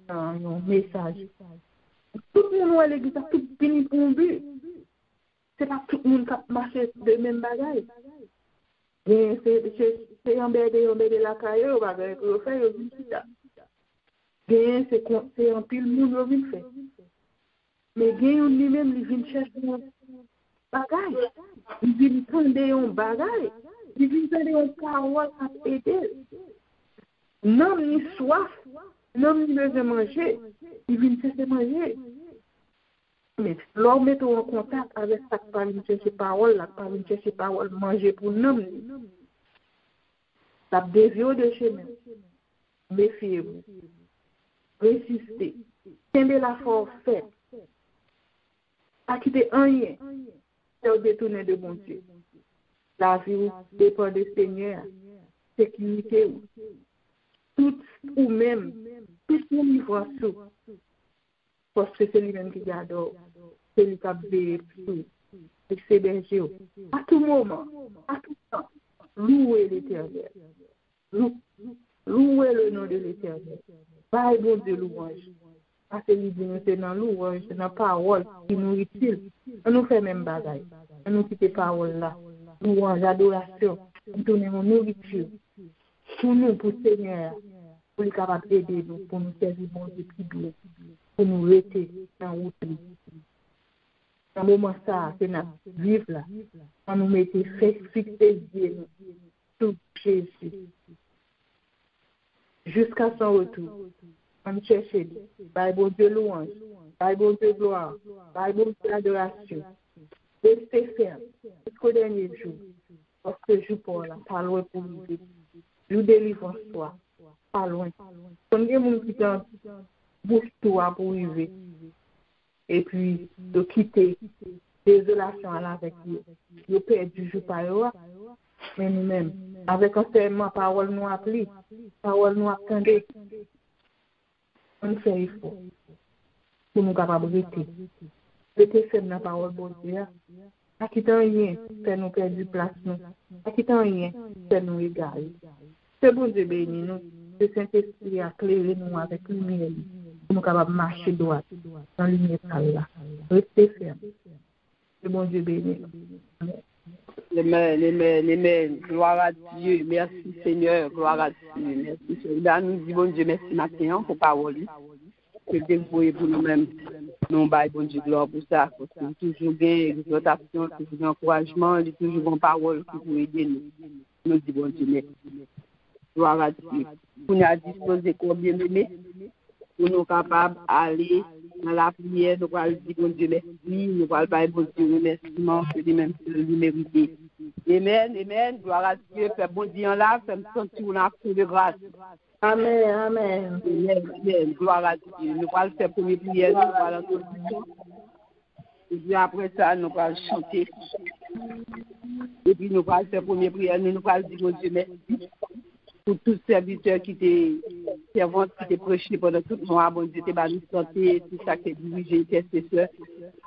un message. Tout le monde à l'église a tout fini pour un but. Ce n'est pas tout le monde qui marche de même bagaille. C'est un bébé la caille, on va faire, c'est un pile monde qui fait. Mais lui-même, il vient chercher un bagaille. Il vient prendre un bagaille. Il vient prendre une parole à aider. Non, ni soif, non, ni besoin de manger, il vient chercher manger. Mais l'homme met en contact avec ça qui parle de chercher parole, la parle de chercher parole, manger pour nous. Ça dévie de chemin. Méfiez-vous. Résistez. Tenez la force faite. Pas quitter rien. C'est détourner de bon Dieu. La vie dépend du Seigneur. Sécurité. Tout ou même, tout le monde y voit tout. Parce que c'est lui-même qui adore. C'est lui qui a veillé tout. Et c'est berger. À tout moment, à tout temps, louez l'Éternel. Louez le nom de l'Éternel. Pas bon Dieu louange. Parce que lui dit, c'est dans louange, c'est dans la parole qui nous utile. On nous fait même bagaille. On nous quitte parole là. Louange, adoration. On tourne mon nourriture. Pour nous, pour le Seigneur, pour les capables d'aider nous, pour nous servir bon Dieu plus bien, pour nous rester dans la route. Dans le moment ça, c'est notre vivre là. On nous mettait fixer les yeux sur Jésus. Jusqu'à son retour. On cherche lui. Par bon Dieu louange, par bon Dieu gloire, par bon Dieu adoration. Restez ferme jusqu'au dernier jour. Parce que je parle là, pas loin pour nous. Je délivre soi, pas loin. Quand il y a des gens qui ont bouche toi pour vivre, et puis de quitter des relations avec lui, ils perdent du jour par jour, mais nous-mêmes, avec un serment, parole nous appelée, parole nous attendée, on fait il faut pour nous capables de rester. Rester ferme dans la parole de Dieu. À quitter rien, faire nous perdre du place, nous. À quitter rien, faire nous égarer. C'est bon Dieu béni nous. Le Saint-Esprit a éclairé nous avec lumière. Pour nous capables de marcher droit dans la lumière là. Restez ferme. C'est bon Dieu béni. Amen. Gloire à Dieu. Merci Seigneur. Gloire à Dieu. Merci Seigneur. Nous disons bon Dieu merci matin pour parole. Que Dieu vous pour nous-mêmes. Nous baillons bon Dieu gloire pour ça. Parce que toujours bien exhortation, toujours encouragement, toujours bonne parole qui pour aider nous. Nous disons bon Dieu merci. Gloire à Dieu. Pour nous disposer comme bien aimé, pour nous capables d'aller dans la prière, nous allons dire bon Dieu merci, nous allons dire bon Dieu remerciement, que lui-même lui mérite. Amen, amen, gloire à Dieu, fait bon Dieu en là, fait me sentir une action de grâce. Amen, amen. Amen, gloire à Dieu. Nous allons faire première prière, nous allons faire et puis après ça, nous allons chanter. Et puis nous allons faire première prière, nous allons dire bon Dieu merci. Pour tous les serviteurs qui étaient servantes, qui étaient prêchés pendant tout le mois, bon Dieu, t'es nous santé, tout ça qui est dirigé, intercesseur.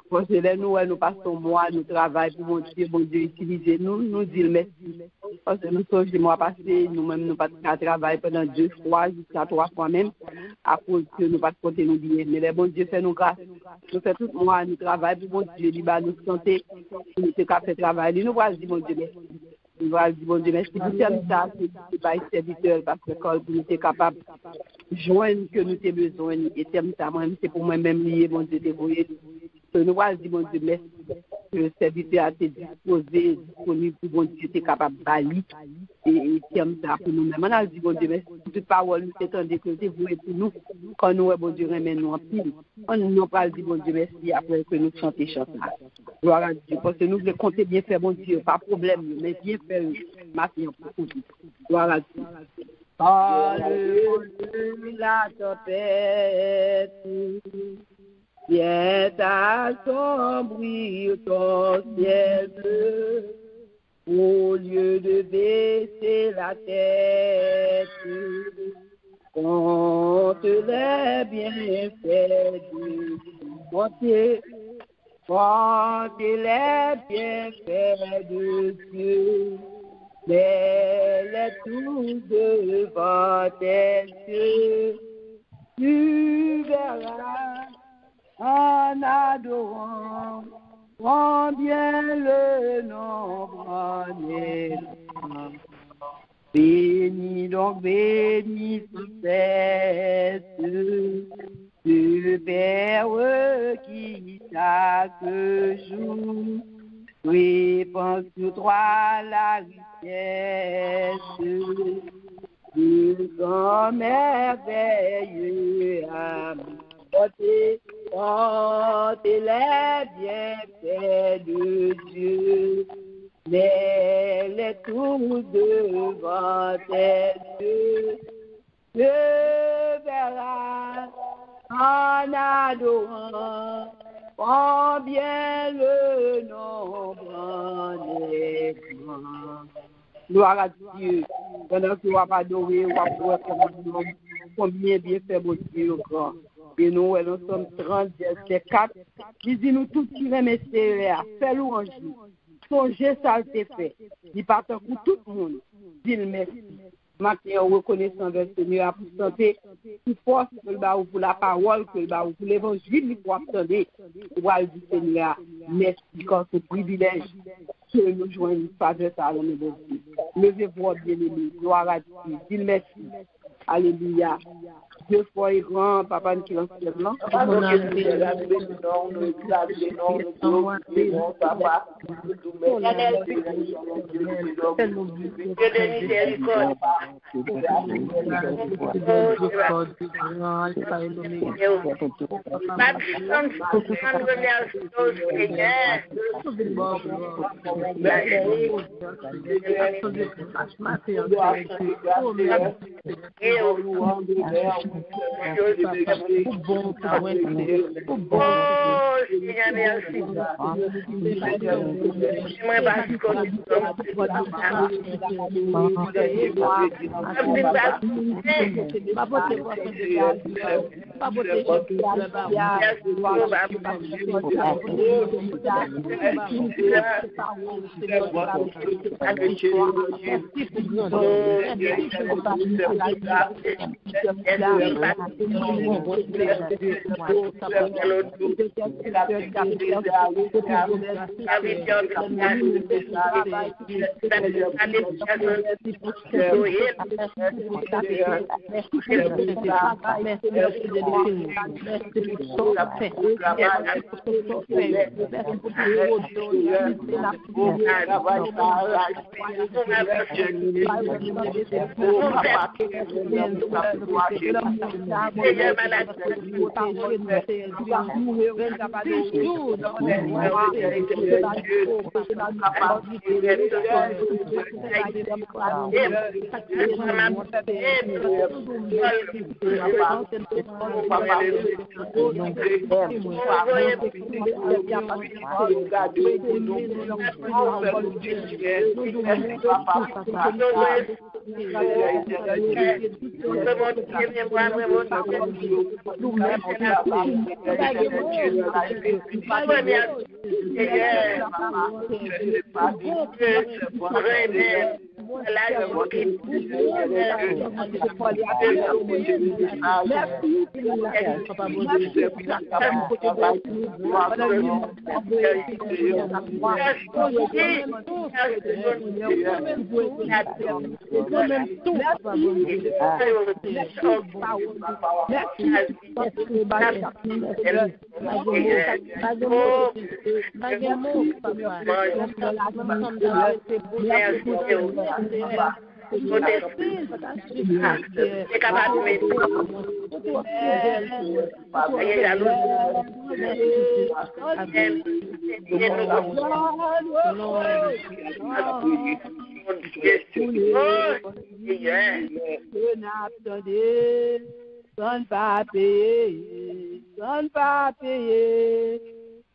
Parce que là, nous passons mois, nous travaillons pour bon Dieu, utiliser nous disons merci. Parce que nous sommes le mois passé, nous-mêmes, nous pas travaillé pendant 2 fois, jusqu'à 3 fois même, à cause que nous pas compter nous bien. Mais le bon Dieu fait nous grâce. Nous faisons tout le mois, nous travaillons pour bon Dieu, nous santé, nous sommes capables de travailler. Nous voyons, bon Dieu, merci. Nous allons dire, bon Dieu, merci pour ça, c'est pas serviteur, parce que quand nous sommes capables de joindre que nous avons besoin, et c'est pour moi-même lié, mon Dieu, dévoué. Nous allons dire, bon Dieu, merci, que le serviteur a été disposé, disponible pour bon Dieu, est capable de balayer, et ça pour nous-mêmes. On a dit, bon Dieu, merci, toute parole, nous s'étendait que c'est voué pour nous, quand nous, bon Dieu, remène nous en pile. On nous parle, dit, bon Dieu, merci, après que nous chantions chanson. Gloire à Dieu, parce que nous voulons compter bien faire, bon Dieu, pas de problème, mais bien faire ma fille en profondeur. Gloire à Dieu. Par-dessus la tempête, viens assombrir ton ciel bleu, au lieu de baisser la tête, compte les bienfaits de mon Dieu. Compte les bienfaits de Dieu, mets-les tous devant tes yeux. Tu verras en adorant combien le nombre en est grand. Bénis donc, bénis sans cesse le Père qui chaque jour répand sur toi la richesse de son merveilleux amour. Portez les bienfaits de Dieu, mets-les tous devant tes yeux. Dieu verra en adorant combien le nombre en est grand. Gloire à Dieu. Pendant que tu vas adorer, tu vas voir combien bien fait mon Dieu grand. Et nous sommes 30, verset 4. Il dit nous tous qui remercier, fais louange. Songez ça le fait. Il part pour tout le monde. Dis merci. Maintenant, reconnaissant vers le Seigneur pour santé, pour force pour la parole, pour l'évangile, pour attendre, pour aller du Seigneur. Merci quand ce privilège que nous jouons une faveur à l'homme de Dieu. Levez-vous, bien-aimés, gloire à Dieu. Dis merci. Alléluia. Dieu fois est grand, papa qui lance le blanc.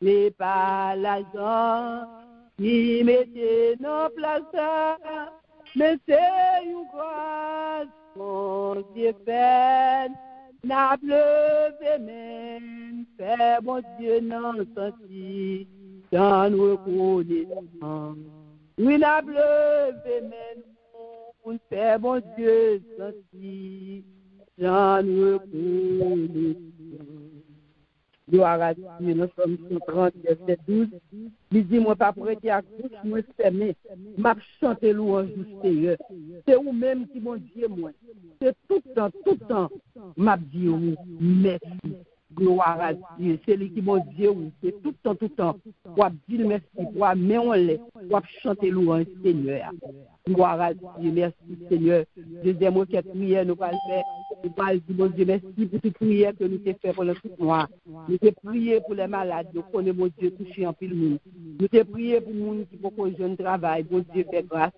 n'est pas l'argent qui mettait nos places, mais c'est une grâce, mon Dieu fait, n'a levé même, fait mon Dieu non senti, dans nos reconnaissance. Oui, n'a levé même, fait mon Dieu senti, dans nos reconnaissance. Gloire à Dieu, nous sommes 30, verset 12. Il dit, moi, pas prêté à couche, moi, fermé. M'a chanté louange du c'est vous-même qui m'ont dit, moi. C'est tout le temps, m'a dit, merci. Gloire à Dieu, c'est lui qui m'ont dit, c'est tout le temps. Pour dire merci, pour mais on l'est, pour chanter louange, Seigneur. Gloire à Dieu, merci, Seigneur. Deuxième requête, prière, nous allons faire. Nous allons dire, mon Dieu, merci pour toute prière que nous avons fait pour le tout noir. Nous avons prié pour les malades, nous connaissons, mon Dieu, touché en pile monde. Nous avons prié pour les gens qui ont jeune travail, mon Dieu, fait grâce.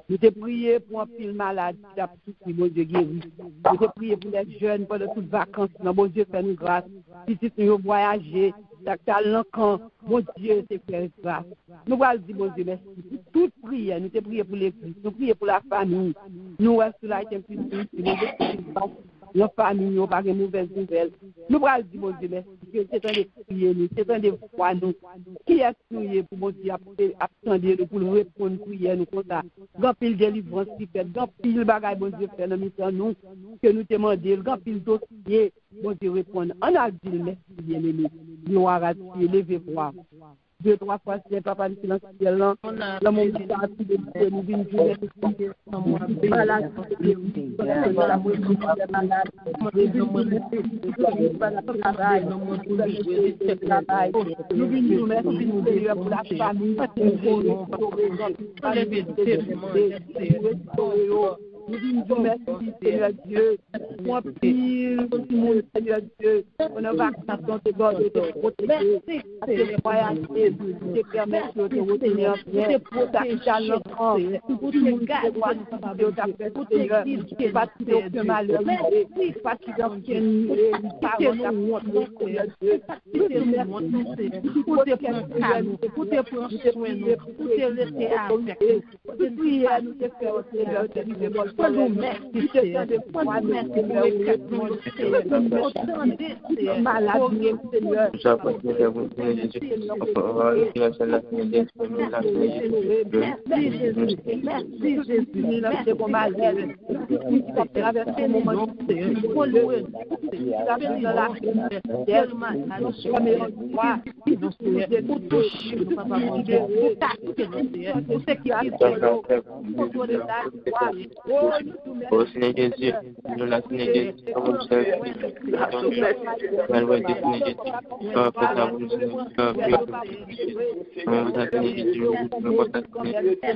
Nous avons prié pour un pile malade qui a souffert, mon Dieu, guéri. Nous avons prié pour les jeunes pendant toutes les vacances, mon Dieu, fait nous grâce. Si nous voyager, talent quand mon Dieu te fait grâce. Nous allons dire, mon Dieu, merci. Toute prière, nous te prions pour l'église, nous prions pour la famille. Nous restons là, nos familles, nous pas de mauvaises nouvelles. Nous allons dire, mon Dieu, merci. C'est un de prier, c'est un de foi, nous. Qui est prié pour mon Dieu, attendre pour nous répondre, prier, nous comme ça. Grand pile délivrance qui fait, grand pile bagaille, mon Dieu, fait, nous, que nous te demandons, grand pile dossier, mon Dieu, répondre. On a dit, merci, bien-aimé. Gloire à Dieu, levez-vous. 2, 3 fois, c'est papa de silence, là, dans mon petit de nous venons de nous disons merci, Seigneur Dieu. Moi, pile, mon Seigneur Dieu. On a vaccination, tes gorges, tes protégés. Tes voyager, tes permettre de retenir bien. Ta talent, pour tout le monde qui doit nous faire, Seigneur. Pas de aucun malheur, pas de aucun parole, Seigneur Dieu. Pour tes calmes, pour tes soins, pour tes laisser avec. Pour tes prières, nous te faisons, Seigneur, nous merci, Seigneur, traverser le moment difficile. Au Seigneur Jésus, nous la Seigneur Jésus, comme vous savez, la loi de Seigneur Jésus, comme fait à vous, comme vous avez Seigneur Jésus, nous vous Seigneur Jésus,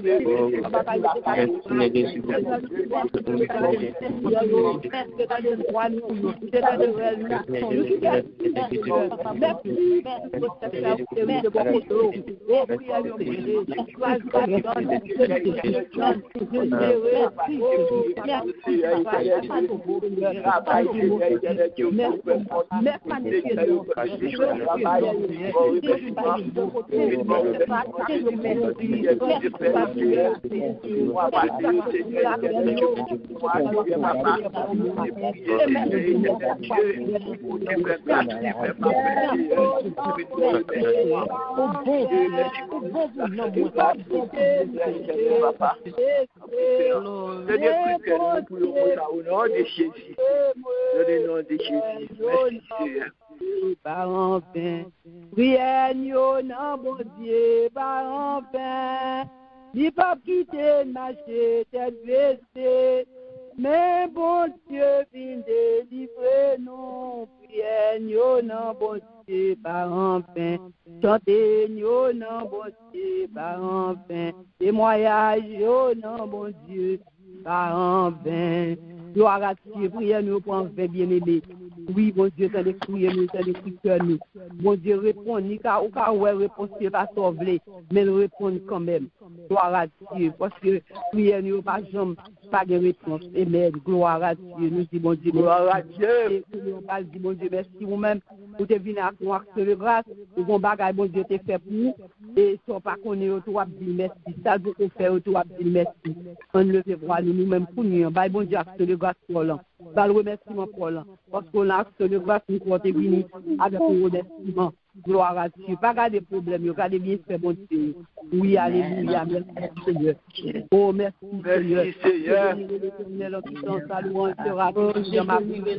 Par enfin, prière non bon Dieu, par enfin, ni pas quitter marcher tête baissée, mais bon Dieu vient délivrer nous, prière non bon Dieu, par enfin, chanter non bon Dieu, par enfin, témoignage non bon Dieu, par enfin. Gloire à Dieu, prière nous pour en faire bien aimé. Oui, bon Dieu, t'as des prières, nous, t'as des prières, nous. Bon Dieu, répond, ni qu'à ouais, réponse, c'est pas sauvé, mais nous répondons quand même. Gloire à Dieu, parce que prière nous, pas jamais, pas de réponse. Amen. Gloire à Dieu, nous disons, bon Dieu, gloire à Dieu. Nous disons, bon Dieu, merci vous-même, pour te venir à nous acte de grâce, pour qu'on bagaille, bon Dieu, t'es fait pour nous, et sans pas qu'on ait autour à dire merci. Ça, vous qu'on fait autour à dire merci. On le fait voir nous-mêmes pour nous, bon Dieu, acte de grâce pour l'an. Bah, le remerciement pour l'an. Parce qu'on a acte de grâce, nous sommes venus avec un remerciement. Gloire à Dieu. Pas garder de problème, regardez bien, c'est bon Dieu. Oui, alléluia, merci Seigneur. Oh, merci Seigneur. Merci Seigneur.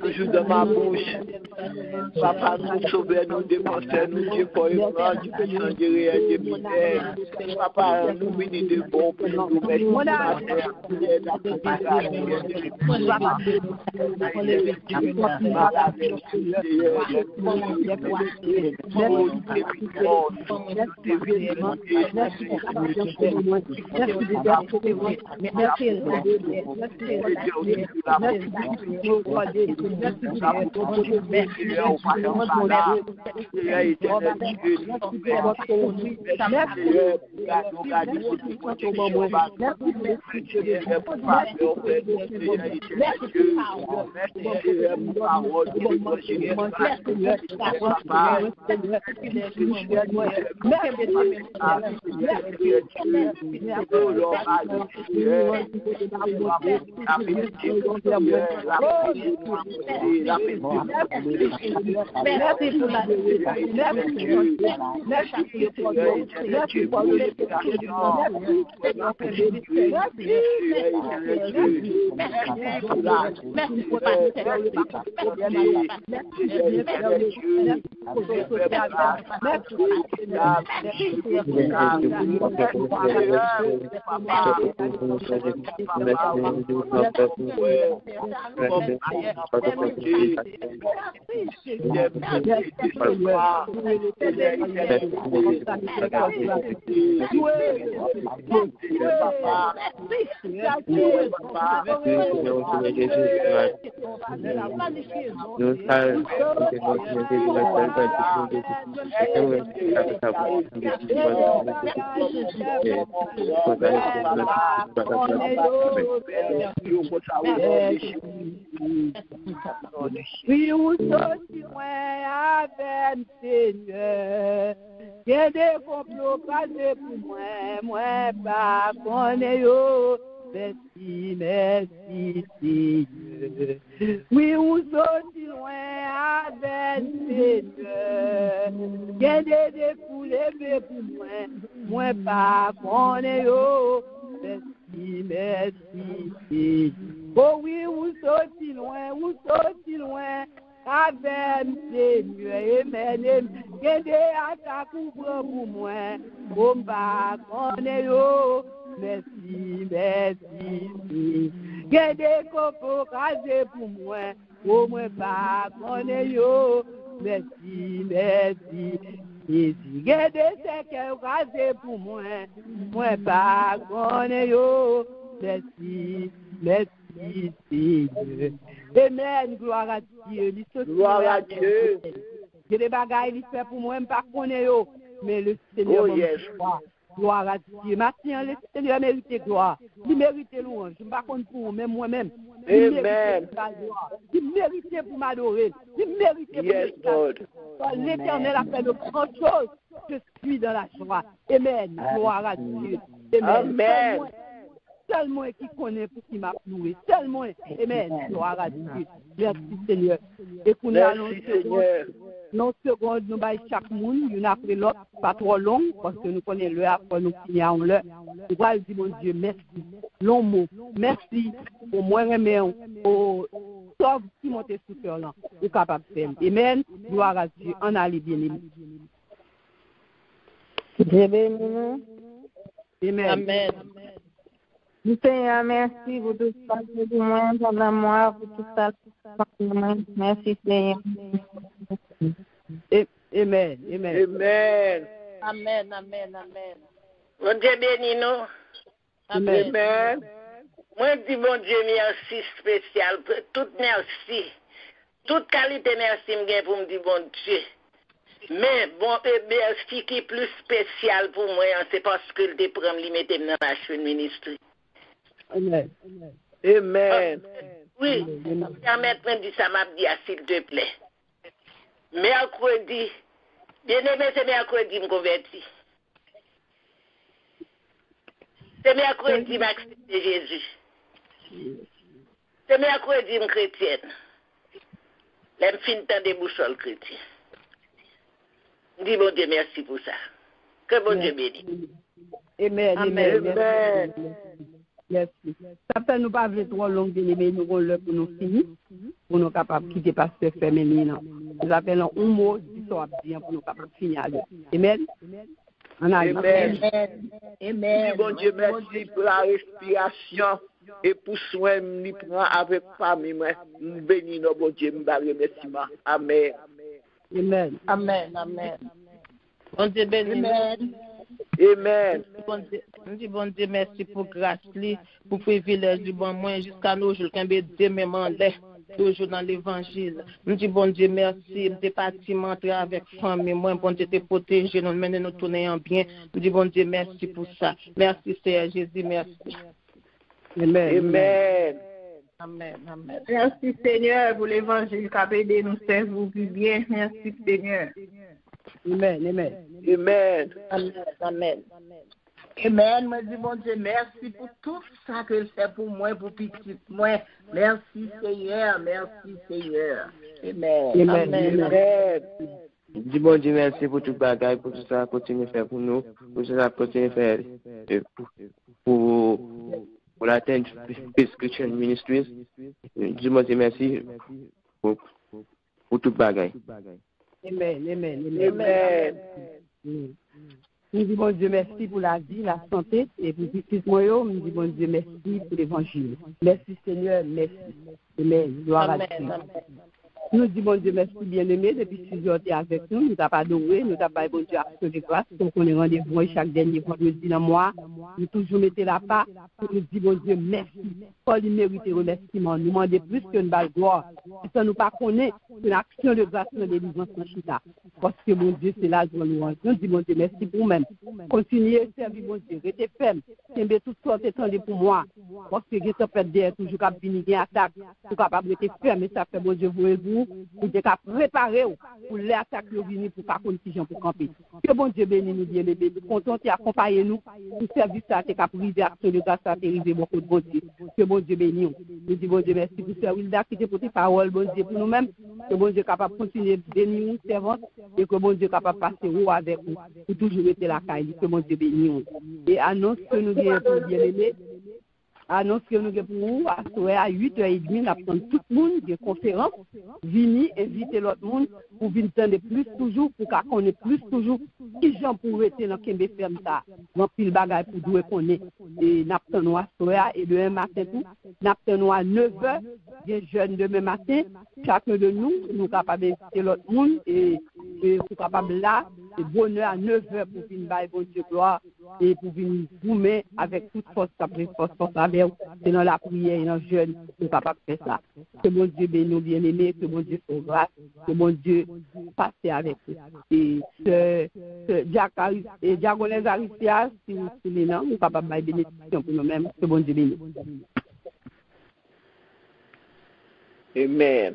Toujours dans ma bouche. Papa, nous sauver, nous démontrer, nous dire pour une grande puissance de réel de misère. Papa, nous venons de bon pour nous mettre Oui, où sorti moi avec Seigneur. J'ai des complots passés pour moi pas connaître yo. Merci, merci Seigneur. Oui, où sorti loin avec Seigneur. J'ai des défoulés pour moi pas connaître yo. Merci, merci Seigneur. Oh oui, où sorti loin, avec Seigneur, amen. Gede attaque pour moi, on va connaître yo, merci. Gede copo casé pour moi, on va connaître yo, merci. Gede seke casé pour moi, on va connaître yo, merci. Seigneur. Amen, gloire à Dieu. Gloire à Dieu. J'ai des bagailles qui fait pour moi, je ne sais pas, mais le Seigneur Oh, gloire à Dieu. Maintenant, le Seigneur mérite gloire. Il mérite louange. Je ne sais pas pour même moi-même. Il mérite gloire. Il mérite pour m'adorer. Il mérite pour l'Éternel a fait de grandes choses. Je suis dans la joie. Amen. Gloire à Dieu. Amen. Seul moi qui connaît pour qui m'a loué. Seul moi. Amen. Gloire à Dieu. Merci Seigneur. Et pour nous allons non secondes, nous baillons chaque monde, une après l'autre, pas trop long, parce que nous connaissons l'heure, après nous finissons l'heure. Nous allons dire, mon Dieu, merci. Long mot. Merci pour moi, pour sauve qui monte sous cœur là. Nous capables de faire. Amen. Gloire à Dieu. On a les bien-aimés. Amen. Amen. Seigneur, merci pour tout ça, pour moi, pour l'amour, pour tout ça. Merci, Seigneur. Amen. Amen. Amen. Bon Dieu béni nous. Amen. Moi, dis bon Dieu, merci spécial. Toute merci. Toute qualité merci pour me dire bon Dieu. Mais bon, merci qui est plus spécial pour moi, c'est parce que le prend me mettre dans la chaîne ministre. Amen. Oui, permettez-moi de dire ça, m'a dit, s'il te plaît. Mercredi, bien aimé, c'est mercredi, me converti. C'est mercredi, m'accepte Jésus. C'est mercredi, me chrétienne. L'aime fin temps des boucholes chrétiens. Je dis, bon Dieu, merci pour ça. Que bon Dieu bénisse. Amen. Merci. Ça peut nous pas trop long, mais nous allons le pour nous finir, pour nous capables de quitter pasteur féminin. Nous appelons un mot d'histoire bien pour nous capables de finir. Amen. Amen. Bon Dieu, merci pour la respiration et pour soin nous prend avec famille. Nous bénissons bon Dieu, nous remercions. Amen. Bon Dieu béni. Amen. Bon Dieu, merci pour grâce, pour privilège du bon moins jusqu'à nos jours, quand Dieu me mandait toujours dans l'évangile. Nous dis bon Dieu, merci, nous partis entrer avec famille, moi, bon Dieu, te protéger, nous mener nous tourner en bien. Nous dis bon Dieu, merci pour ça. Merci Seigneur Jésus, merci. Amen. Merci Seigneur pour l'évangile qui a aidé nous servir plus bien. Merci Seigneur. Amen. Moi dis bon Dieu, merci pour tout ça que il fait pour moi, pour petit moi. Merci Seigneur. Amen. Dis bon Dieu, merci pour tout bagaille, pour tout ça, continue à faire pour nous, pour tout ça, continue à faire pour l'atteindre Peace Christian Ministries. Dis bon Dieu, merci pour tout bagaille. Amen. Nous disons bon Dieu merci pour la vie, la santé, et pour tout ce moyen, nous disons bon Dieu merci pour l'évangile. Merci Seigneur, merci. Amen. Gloire à Dieu. Nous disons bon Dieu merci bien-aimé, depuis 6 heures avec nous, nous n'avons pas adoré, nous n'avons pas bon Dieu acte de grâce, donc on est rendez-vous chaque dernier vendredi dans le mois, nous toujours mettons la part, nous disons bon Dieu merci, Paul il mérite remerciement, nous demandons plus que une balle gloire, si ça nous pas connaît, c'est l'action de grâce dans les délivrance en Chita, parce que mon Dieu c'est là je nous disons bon Dieu merci pour nous-mêmes, continuez à servir bon Dieu, restez ferme, c'est toutes sortes étendues pour moi, parce que j'ai fait derrière toujours qu'à venir une attaque, tout capable de rester ferme, et ça fait bon Dieu vous pour être préparé pour les attaques qui viennent pour pas confusion pour camper. Que bon Dieu bénisse nous bien bébé, nous comptons accompagner nous pour servir ça t'es capable action de grâce à arriver beaucoup de bon Dieu. Que bon Dieu bénisse nous dit bon Dieu merci pour ce Wilda qui te pour tes paroles bon Dieu pour nous-mêmes. Que bon Dieu capable de continuer bénir nous servante et que bon Dieu capable de passer haut avec nous pour toujours être la caille. Que bon Dieu bénisse nous. Et annonce que nous bien pour bien aimer. annonce que nous avons pour vous, à 8h30, nous apprenons tout le monde, des conférences, venir inviter l'autre monde pour venir entendre plus toujours, pour qu'on ait plus toujours, qui gens pour rester dans Kembe ferme ça, dans pile bagaille pour douer qu'on est. Et nous apprenons à soir et demain matin tout, nous apprenons à 9h, des jeunes demain matin, chacun de nous, nous capables d'inviter l'autre monde et pour capable là, c'est bonheur à 9h pour venir bailler bon Dieu gloire et pour venir goumer avec toute force, force avec c'est dans la prière et dans le jeûne, nous capable de faire ça. Que mon Dieu bénisse bien aimé, que mon Dieu soit grâce, que mon Dieu passe avec nous. Et Diagonès Aristias, si vous souvenez, nous sommes capables de bénédiction pour nous-mêmes, que mon Dieu bénisse. Amen.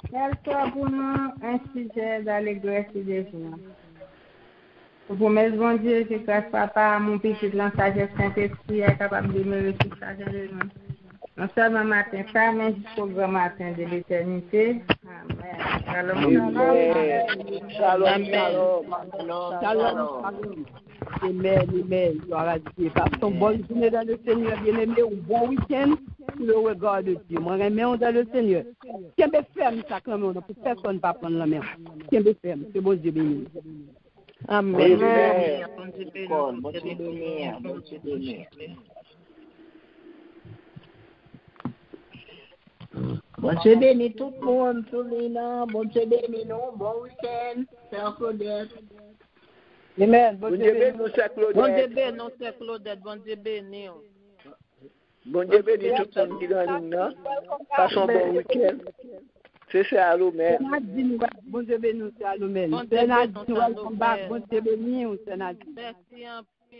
Merci pour nous un sujet d'allégresse des jours. Pour mes bon Dieu, je grâce papa, mon petit de la sagesse Saint-Esprit est capable de me réussir chaque jour. Non seulement matin, ça, mais jusqu'au grand matin de l'éternité. Amen. Shalom. Amen. Gloire à Dieu. Passez une bonne journée dans le Seigneur, bien-aimé, un bon week-end sous le regard de Dieu. Moi, remercie dans le Seigneur. Qui est ferme, ça, quand même, pour personne ne va prendre la main. Qui est ferme, c'est bon Dieu béni. Amen. Bon Dieu bénit tout le monde, Soulina. Bon Dieu bénit nous. Bon week-end. Sœur Claudette. Amen. Bon Dieu bénit nous, Sœur Claudette. Bon Dieu bénit nous, Sœur Claudette. Bon Dieu bénit. Bon Dieu bénit tout le monde qui dans nous. Passons un bon week-end. C'est ça, Alomel. Bon Dieu bénit nous, c'est Alomel. Bon Dieu bénit nous, c'est Alomel. Bon Dieu bénit nous, c'est Alomel. Merci un peu.